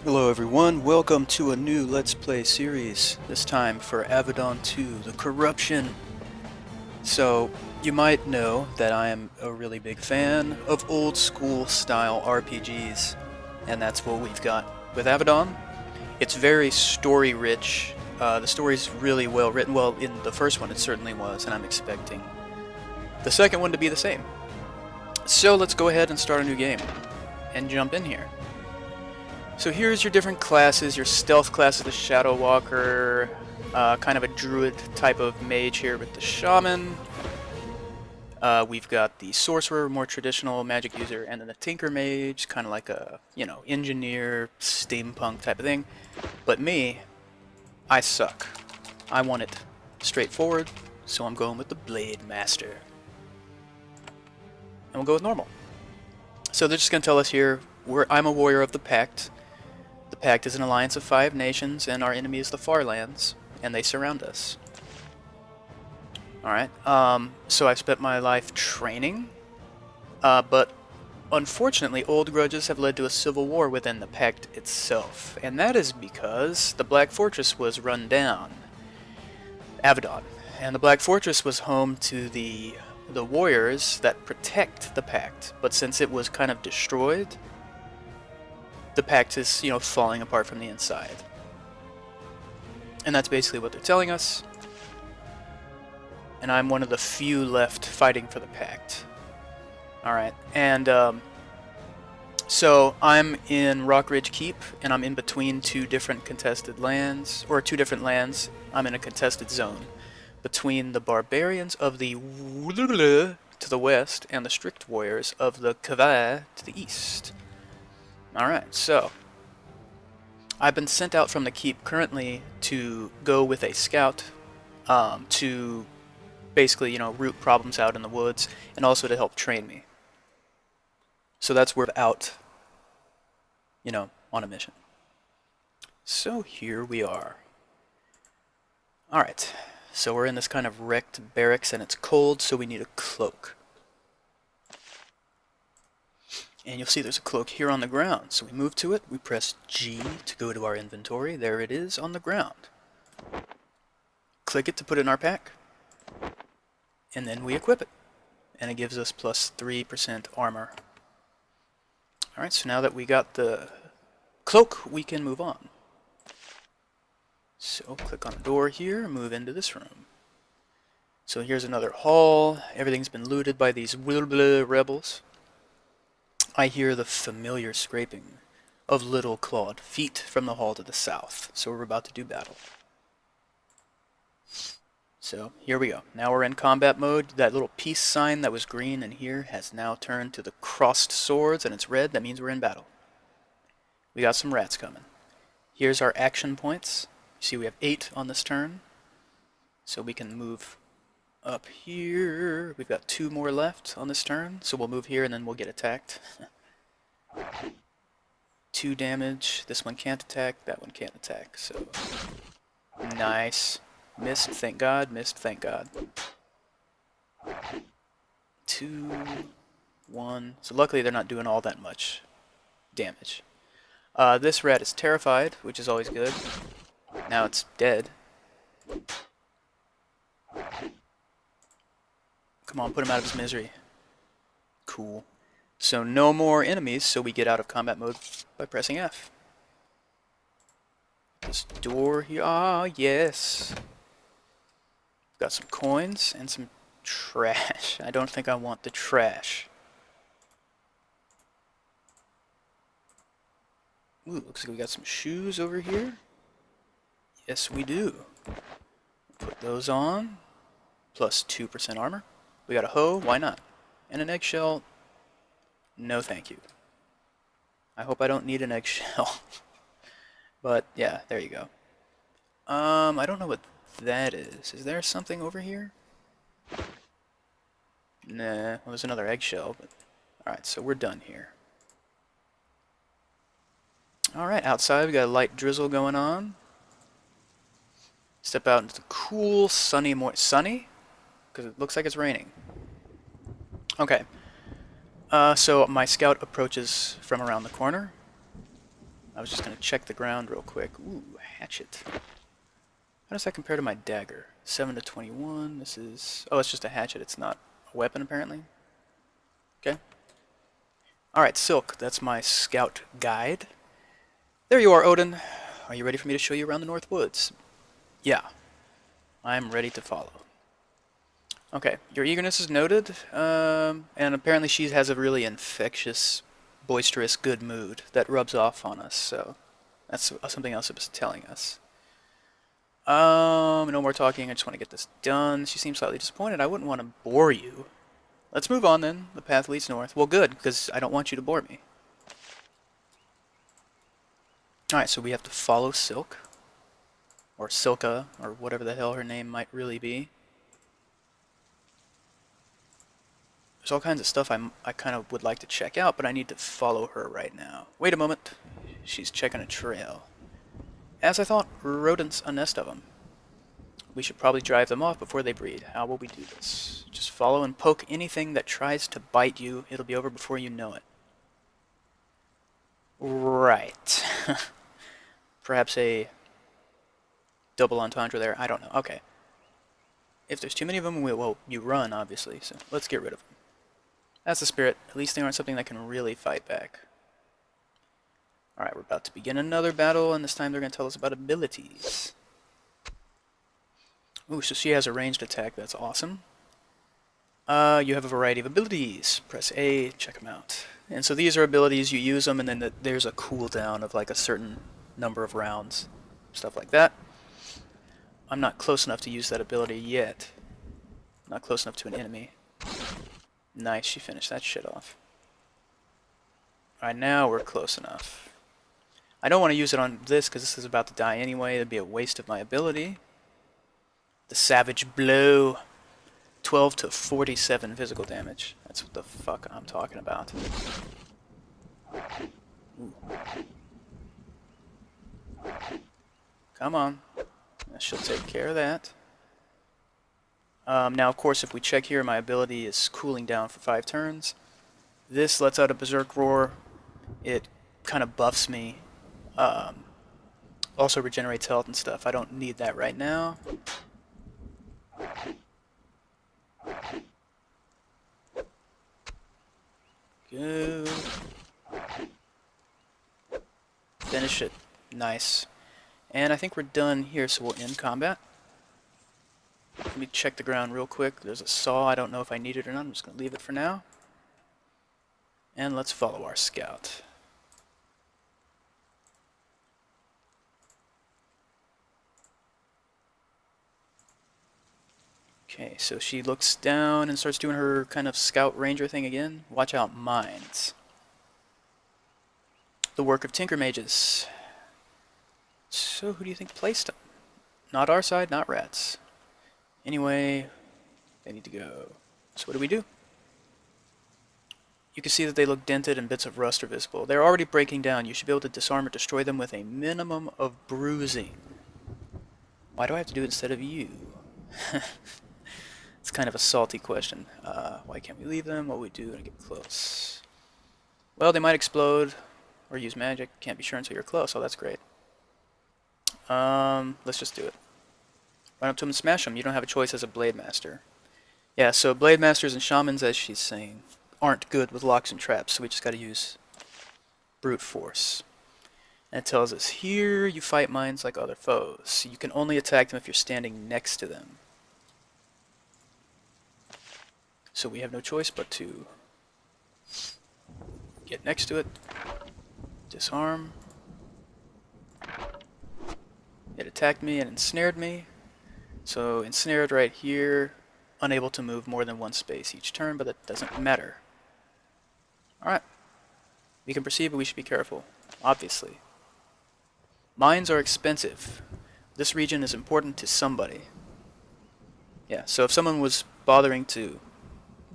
Hello everyone, welcome to a new Let's Play series, this time for Avadon 2, The Corruption. So, you might know that I am a really big fan of old school style RPGs, and that's what we've got with Avadon. It's very story rich, the story's really well written. Well, in the first one it certainly was, and I'm expecting the second one to be the same. So let's go ahead and start a new game, and jump in here. So here's your different classes. Your stealth class is the Shadow Walker, kind of a druid type of mage here with the shaman. We've got the sorcerer, more traditional magic user, and then the tinker mage, kind of like a, engineer, steampunk type of thing. But me, I suck. I want it straightforward, so I'm going with the blade master. And we'll go with normal. So they're just going to tell us here, I'm a warrior of the Pact. The Pact is an alliance of 5 nations, and our enemy is the Farlands, and they surround us. Alright, so I've spent my life training, but unfortunately old grudges have led to a civil war within the Pact itself, and that is because the Black Fortress was run down, Avadon, and the Black Fortress was home to the warriors that protect the Pact, but since it was kind of destroyed, the Pact is, falling apart from the inside. And that's basically what they're telling us. And I'm one of the few left fighting for the Pact. Alright, and so I'm in Rockridge Keep, and I'm in between 2 different contested lands, or 2 different lands. I'm in a contested zone between the barbarians of the to the west and the strict warriors of the Kava to the east. Alright, so I've been sent out from the keep currently to go with a scout to basically, root problems out in the woods and also to help train me. So that's where we're out, on a mission. So here we are. Alright, so we're in this kind of wrecked barracks and it's cold, so we need a cloak. And you'll see there's a cloak here on the ground. So we move to it, we press G to go to our inventory. There it is on the ground. Click it to put it in our pack. And then we equip it. And it gives us plus 3% armor. Alright, so now that we got the cloak, we can move on. So click on the door here, move into this room. So here's another hall. Everything's been looted by these rebels. I hear the familiar scraping of little clawed feet from the hall to the south, so we're about to do battle. So here we go. Now we're in combat mode. That little peace sign that was green in here has now turned to the crossed swords, and it's red. That means we're in battle. We got some rats coming. Here's our action points. You see we have 8 on this turn, so we can move up here. We've got 2 more left on this turn, so we'll move here and then we'll get attacked. 2 damage. This one can't attack, that one can't attack, so nice. Missed, thank God. Missed, thank God. 2, 1. So luckily they're not doing all that much damage. This rat is terrified, which is always good. Now it's dead. Come on, put him out of his misery. Cool. So no more enemies, so we get out of combat mode by pressing F. This door here, yes. Got some coins and some trash. I don't think I want the trash. Ooh, looks like we got some shoes over here. Yes, we do. Put those on. Plus 2% armor. We got a hoe, why not? And an eggshell, no thank you. I hope I don't need an eggshell. But yeah, there you go. I don't know what that is. Is there something over here? Nah, well, there's another eggshell, but alright, so we're done here. Alright, outside we got a light drizzle going on. Step out into the cool, sunny sunny? Because it looks like it's raining. Okay. So my scout approaches from around the corner. I was just going to check the ground real quick. Ooh, hatchet. How does that compare to my dagger? 7 to 21. This is... Oh, it's just a hatchet. It's not a weapon, apparently. Okay. Alright, Silk. That's my scout guide. There you are, Odhinn. Are you ready for me to show you around the North Woods? Yeah. I'm ready to follow. Okay, your eagerness is noted, and apparently she has a really infectious, boisterous, good mood that rubs off on us, so that's something else it was telling us. No more talking, I just want to get this done. She seems slightly disappointed. I wouldn't want to bore you. Let's move on then. The path leads north. Well, good, because I don't want you to bore me. Alright, so we have to follow Silk, or Silka, or whatever the hell her name might really be. There's all kinds of stuff I kind of would like to check out, but I need to follow her right now. Wait a moment. She's checking a trail. As I thought, rodents, a nest of them. We should probably drive them off before they breed. How will we do this? Just follow and poke anything that tries to bite you. It'll be over before you know it. Right. Perhaps a double entendre there. I don't know. Okay. If there's too many of them, well, you run, obviously, so let's get rid of them. That's the spirit. At least they aren't something that can really fight back. Alright, we're about to begin another battle, and this time they're going to tell us about abilities. Ooh, so she has a ranged attack. That's awesome. You have a variety of abilities. Press A, check them out. And so these are abilities, you use them, and then there's a cooldown of like a certain number of rounds. Stuff like that. I'm not close enough to use that ability yet. Not close enough to an enemy. Nice, she finished that shit off. Alright, now we're close enough. I don't want to use it on this because this is about to die anyway. It'd be a waste of my ability. The Savage Blow. 12 to 47 physical damage. That's what the fuck I'm talking about. Ooh. Come on. She'll take care of that. Now, of course, if we check here, my ability is cooling down for 5 turns. This lets out a Berserk Roar. It kind of buffs me. Also regenerates health and stuff. I don't need that right now. Good. Finish it. Nice. And I think we're done here, so we'll end combat. Let me check the ground real quick. There's a saw. I don't know if I need it or not. I'm just going to leave it for now. And let's follow our scout. Okay, so she looks down and starts doing her kind of scout ranger thing again. Watch out, mines. The work of Tinker Mages. So who do you think placed them? Not our side, not rats. Anyway, they need to go. So what do? You can see that they look dented and bits of rust are visible. They're already breaking down. You should be able to disarm or destroy them with a minimum of bruising. Why do I have to do it instead of you? It's kind of a salty question. Why can't we leave them? What we do when we get close? Well, they might explode or use magic. Can't be sure until you're close. Oh, that's great. Let's just do it. Run up to them and smash them. You don't have a choice as a Blade Master. Yeah, so Blade Masters and Shamans, as she's saying, aren't good with locks and traps, so we just gotta use brute force. And it tells us here you fight mines like other foes. So you can only attack them if you're standing next to them. So we have no choice but to get next to it, disarm. It attacked me and ensnared me. So ensnared right here, unable to move more than one space each turn, but that doesn't matter. Alright. We can proceed, but we should be careful, obviously. Mines are expensive. This region is important to somebody. Yeah, so if someone was bothering to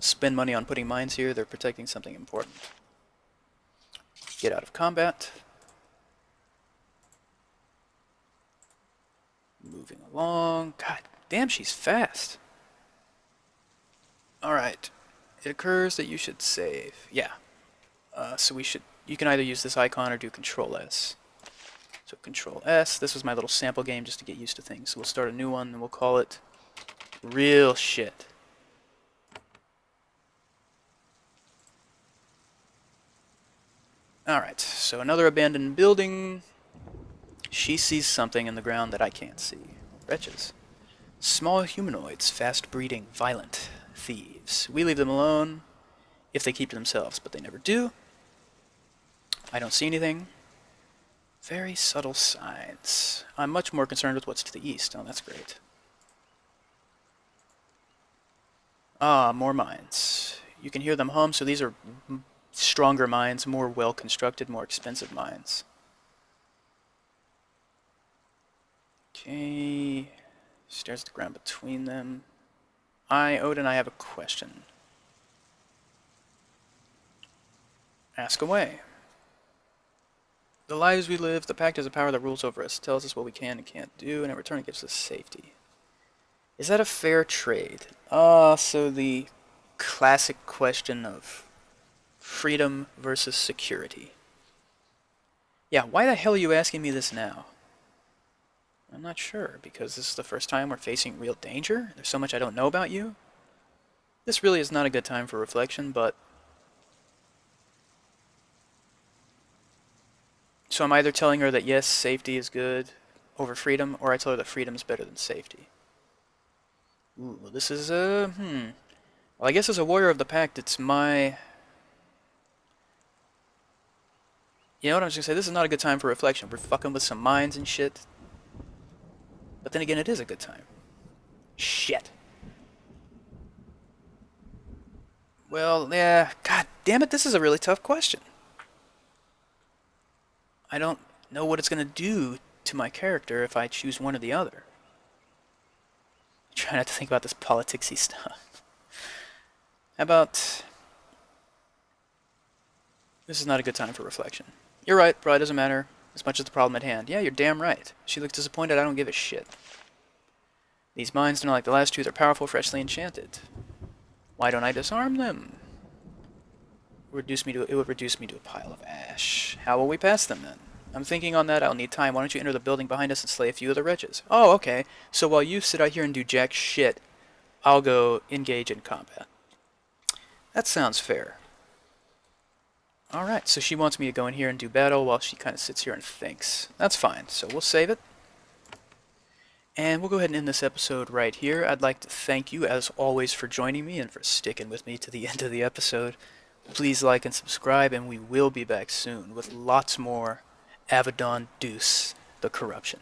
spend money on putting mines here, they're protecting something important. Get out of combat. Moving along. God damn, she's fast. Alright. It occurs that you should save. Yeah. So you can either use this icon or do Control S. So Control S. This was my little sample game just to get used to things. So we'll start a new one and we'll call it Real Shit. Alright, so another abandoned building. She sees something in the ground that I can't see. Wretches. Small humanoids, fast breeding, violent thieves. We leave them alone if they keep to themselves, but they never do. I don't see anything. Very subtle signs. I'm much more concerned with what's to the east. Oh, that's great. Ah, more mines. You can hear them hum, so these are stronger mines, more well-constructed, more expensive mines. Okay. Stairs to the ground between them. Odhinn, I have a question. Ask away. The lives we live, the pact is a power that rules over us, tells us what we can and can't do, and in return it gives us safety. Is that a fair trade? So the classic question of freedom versus security. Yeah, why the hell are you asking me this now? I'm not sure, because this is the first time we're facing real danger? There's so much I don't know about you? This really is not a good time for reflection, but... So I'm either telling her that yes, safety is good over freedom, or I tell her that freedom is better than safety. Ooh, this is Well, I guess as a warrior of the pact, it's my... You know what I'm just gonna say? This is not a good time for reflection. We're fucking with some mines and shit. But then again, it is a good time. Shit. Well, yeah, god damn it, this is a really tough question. I don't know what it's gonna do to my character if I choose one or the other. Try not to think about this politicsy stuff. How about... This is not a good time for reflection. You're right, probably doesn't matter as much as the problem at hand. Yeah, you're damn right. She looks disappointed, I don't give a shit. These mines do not like the last two, they're powerful, freshly enchanted. Why don't I disarm them? It would reduce me to a pile of ash. How will we pass them then? I'm thinking on that, I'll need time. Why don't you enter the building behind us and slay a few of the wretches? Oh, okay. So while you sit out here and do jack shit, I'll go engage in combat. That sounds fair. Alright, so she wants me to go in here and do battle while she kind of sits here and thinks. That's fine, so we'll save it. And we'll go ahead and end this episode right here. I'd like to thank you, as always, for joining me and for sticking with me to the end of the episode. Please like and subscribe, and we will be back soon with lots more Avadon Deuce, the Corruption.